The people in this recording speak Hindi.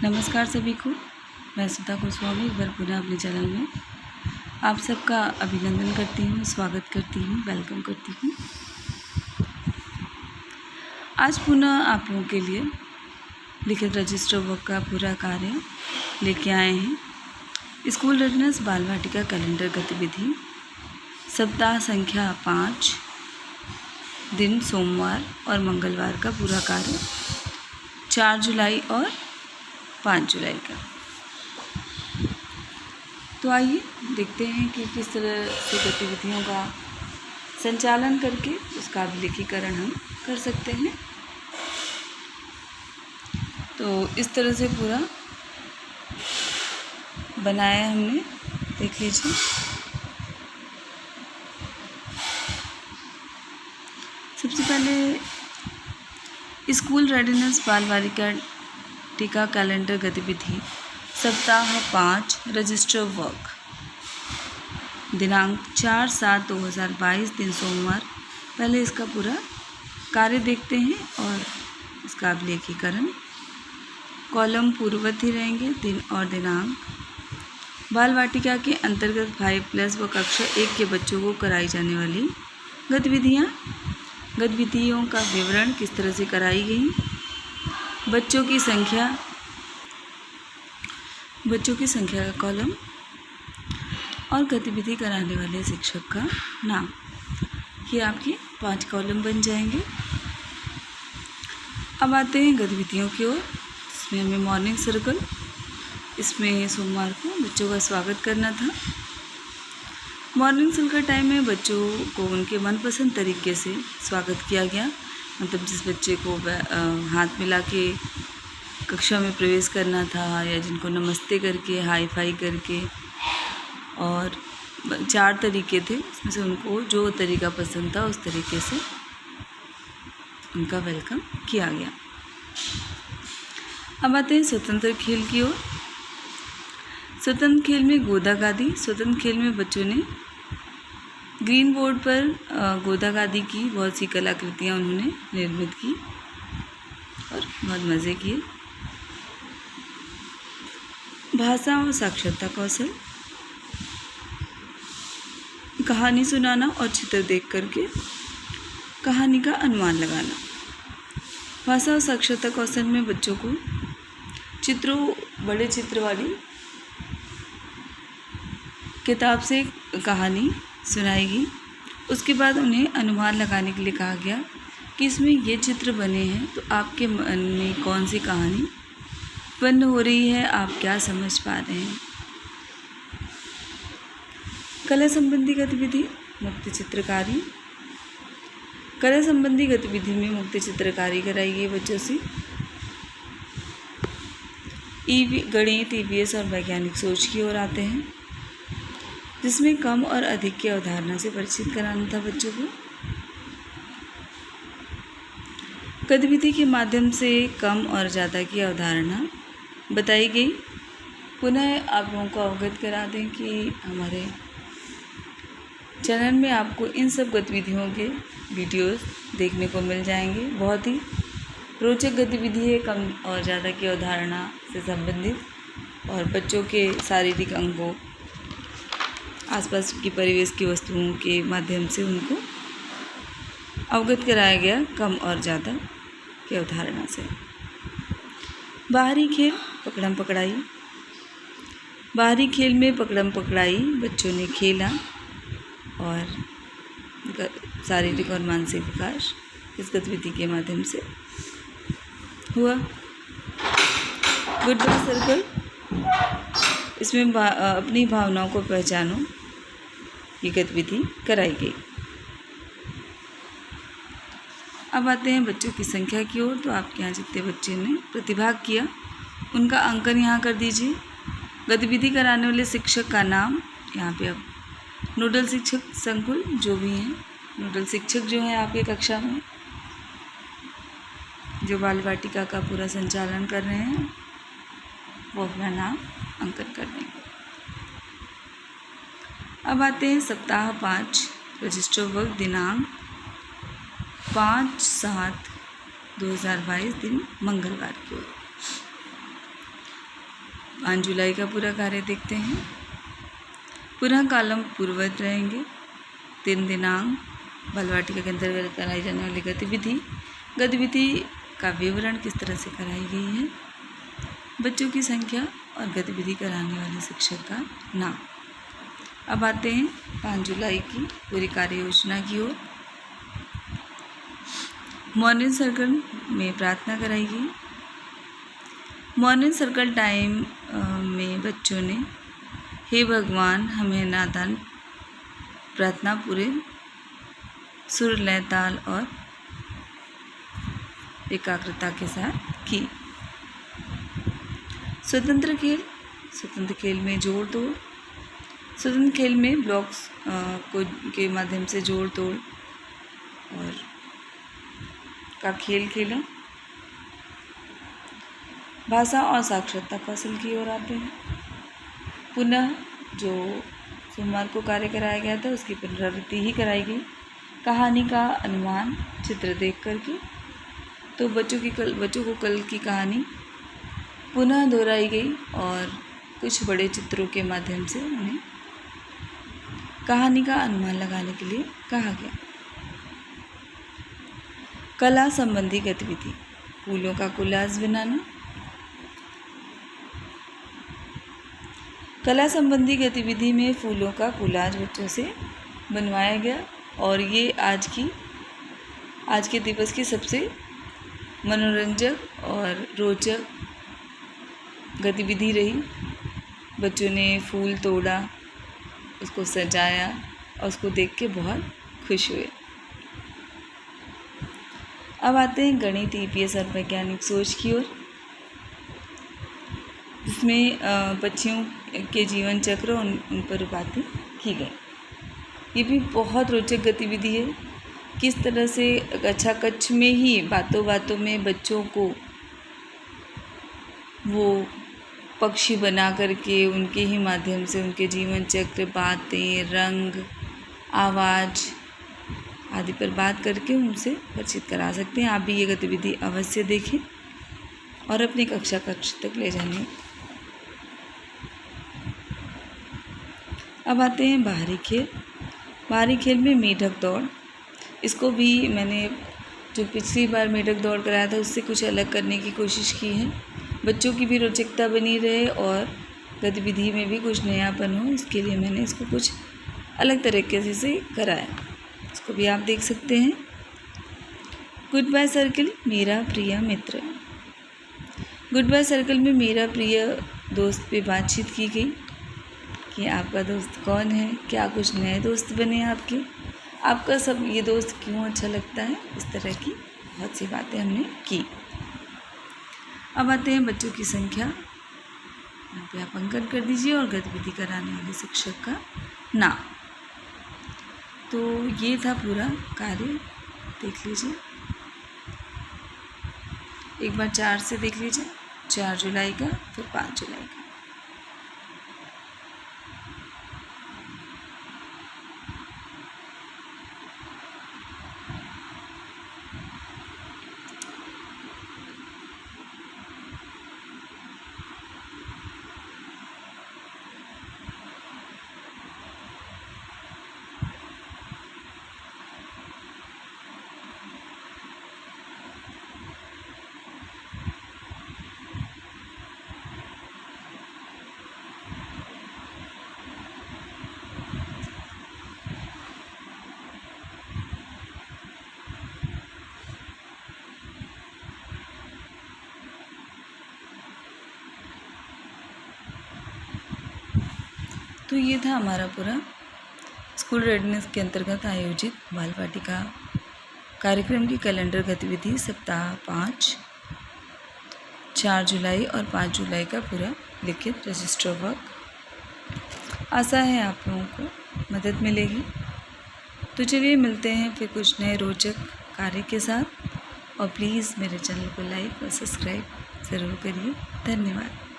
नमस्कार सभी को। मैं सुधा गोस्वामी एक बार पुनः अपने चैनल में आप सबका अभिनंदन करती हूँ, स्वागत करती हूँ, वेलकम करती हूँ। आज पुनः आप लोगों के लिए लिखित रजिस्टर वर्क का पूरा कार्य लेके आए हैं। स्कूल रेडीनेस बाल वाटिका कैलेंडर गतिविधि सप्ताह संख्या 5, दिन सोमवार और मंगलवार का पूरा कार्य 4 जुलाई और 5 जुलाई का। तो आइए देखते हैं कि किस तरह से गतिविधियों का संचालन करके उसका अभिलेखीकरण हम कर सकते हैं। तो इस तरह से पूरा बनाया हमने, देख लीजिए। सबसे पहले स्कूल रेडीनेस बाल वाटिका कैलेंडर गतिविधि सप्ताह 5 रजिस्टर वर्क दिनांक 4/7/2022 दिन सोमवार। पहले इसका पूरा कार्य देखते हैं और इसका अभिलेखीकरण। कॉलम पूर्ववत ही रहेंगे, दिन और दिनांक। बाल वाटिका के अंतर्गत 5+ व कक्षा 1 के बच्चों को कराई जाने वाली गतिविधियों का विवरण किस तरह से कराई गई, बच्चों की संख्या का कॉलम और गतिविधि कराने वाले शिक्षक का नाम। ये आपके 5 कॉलम बन जाएंगे। अब आते हैं गतिविधियों की ओर। इसमें हमें मॉर्निंग सर्कल, इसमें सोमवार को बच्चों का स्वागत करना था। मॉर्निंग सर्कल टाइम में बच्चों को उनके मनपसंद तरीके से स्वागत किया गया। मतलब जिस बच्चे को हाथ मिला के कक्षा में प्रवेश करना था, या जिनको नमस्ते करके, हाई फाई करके, और 4 तरीके थे, इसमें से उनको जो तरीका पसंद था उस तरीके से उनका वेलकम किया गया। अब आते हैं स्वतंत्र खेल की ओर। स्वतंत्र खेल में गोदा गादी। स्वतंत्र खेल में बच्चों ने ग्रीन बोर्ड पर गोदा गादी की बहुत सी कलाकृतियाँ उन्होंने निर्मित की और बहुत मज़े किए। भाषा और साक्षरता कौशल, कहानी सुनाना और चित्र देख करके कहानी का अनुमान लगाना। भाषा और साक्षरता कौशल में बच्चों को बड़े चित्र वाली किताब से कहानी सुनाएगी। उसके बाद उन्हें अनुमान लगाने के लिए कहा गया कि इसमें ये चित्र बने हैं, तो आपके मन में कौन सी कहानी उत्पन्न हो रही है, आप क्या समझ पा रहे हैं। कला संबंधी गतिविधि मुक्त चित्रकारी। कला संबंधी गतिविधि में मुक्त चित्रकारी कराई गई बच्चों से। गणित, ईवीएस और वैज्ञानिक सोच की ओर आते हैं, जिसमें कम और अधिक की अवधारणा से परिचित कराना था बच्चों को। गतिविधि के माध्यम से कम और ज़्यादा की अवधारणा बताई गई। पुनः आप लोगों को अवगत करा दें कि हमारे चैनल में आपको इन सब गतिविधियों के वीडियोस देखने को मिल जाएंगे। बहुत ही रोचक गतिविधि है, कम और ज़्यादा की अवधारणा से संबंधित, और बच्चों के शारीरिक अंगों, आसपास की परिवेश की वस्तुओं के माध्यम से उनको अवगत कराया गया कम और ज़्यादा की अवधारणा से। बाहरी खेल, पकड़म पकड़ाई। बाहरी खेल में पकड़म पकड़ाई बच्चों ने खेला और शारीरिक और मानसिक विकास इस गतिविधि के माध्यम से हुआ। गुड बाय सर्कल, इसमें अपनी भावनाओं को पहचानो, ये गतिविधि कराई गई। अब आते हैं बच्चों की संख्या की ओर। तो आपके यहाँ जितने बच्चे ने प्रतिभाग किया उनका अंकन यहाँ कर दीजिए। गतिविधि कराने वाले शिक्षक का नाम यहाँ पे। अब नोडल शिक्षक संकुल जो भी हैं, नोडल शिक्षक जो हैं आपके कक्षा में, जो बाल वाटिका का पूरा संचालन कर रहे हैं, वो अपना नाम अंकन कर देंगे। अब आते हैं सप्ताह 5 रजिस्टर वर्क दिनांक 5/7/2022 दिन मंगलवार की ओर। 5 जुलाई का पूरा कार्य देखते हैं। पुनः कॉलम पूर्ववत रहेंगे। 3 दिनांक बालवाटिका के अंतर्गत कराई जाने वाली गतिविधि का विवरण किस तरह से कराई गई है, बच्चों की संख्या और गतिविधि कराने वाले शिक्षक का नाम। अब आते हैं 5 जुलाई की पूरी कार्य योजना की ओर। मॉर्निंग सर्कल में प्रार्थना कराई गई। मॉर्निंग सर्कल टाइम में बच्चों ने हे भगवान हमें नादान प्रार्थना पूरे सुर, लय, ताल और एकाग्रता के साथ की। स्वतंत्र खेल में जोड़ तोड़। स्वतंत्र खेल में ब्लॉक्स के माध्यम से जोड़ तोड़ और का खेल खेला। भाषा और साक्षरता कौशल की ओर आते हैं। पुनः जो सोमवार को कार्य कराया गया था उसकी पुनरावृत्ति ही कराई गई। कहानी का अनुमान चित्र देख करके, तो बच्चों को कल की कहानी पुनः दोहराई गई और कुछ बड़े चित्रों के माध्यम से उन्हें कहानी का अनुमान लगाने के लिए कहा गया। कला संबंधी गतिविधि, फूलों का कोलाज बनाना। कला संबंधी गतिविधि में फूलों का कोलाज बच्चों से बनवाया गया और ये आज के दिवस की सबसे मनोरंजक और रोचक गतिविधि रही। बच्चों ने फूल तोड़ा, उसको सजाया और उसको देख के बहुत खुश हुए। अब आते हैं गणित, ईपीएस और वैज्ञानिक सोच की ओर, जिसमें पक्षियों के जीवन चक्र उन पर बातें की गई। ये भी बहुत रोचक गतिविधि है। किस तरह से कक्षा कक्ष में ही बातों बातों में बच्चों को वो पक्षी बना करके उनके ही माध्यम से उनके जीवन चक्र, बातें, रंग, आवाज़ आदि पर बात करके उनसे परिचित करा सकते हैं। आप भी ये गतिविधि अवश्य देखें और अपनी कक्षा कक्ष तक ले जाने। अब आते हैं बाहरी खेल। बाहरी खेल में मेढक दौड़। इसको भी मैंने जो पिछली बार मेढक दौड़ कराया था उससे कुछ अलग करने की कोशिश की है। बच्चों की भी रोचकता बनी रहे और गतिविधि में भी कुछ नयापन हो, इसके लिए मैंने इसको कुछ अलग तरीके से कराया। इसको भी आप देख सकते हैं। गुड बाय सर्कल, मेरा प्रिय मित्र। गुड बाय सर्कल में मेरा प्रिय दोस्त पे बातचीत की गई कि आपका दोस्त कौन है, क्या कुछ नए दोस्त बने आपके, आपका सब ये दोस्त क्यों अच्छा लगता है। इस तरह की बहुत सी बातें हमने की। अब आते हैं बच्चों की संख्या। यहाँ पे आप अंकन कर दीजिए और गतिविधि कराने वाले शिक्षक का नाम। तो ये था पूरा कार्य, देख लीजिए। एक बार 4 से देख लीजिए, 4 जुलाई का, फिर 5 जुलाई का। तो ये था हमारा पूरा स्कूल रेडनेस के अंतर्गत आयोजित बालवाटिका कार्यक्रम की कैलेंडर गतिविधि सप्ताह 5, 4 जुलाई और 5 जुलाई का पूरा लिखित रजिस्टर वर्क। आशा है आप लोगों को मदद मिलेगी। तो चलिए मिलते हैं फिर कुछ नए रोचक कार्य के साथ, और प्लीज़ मेरे चैनल को लाइक और सब्सक्राइब ज़रूर करिए। धन्यवाद।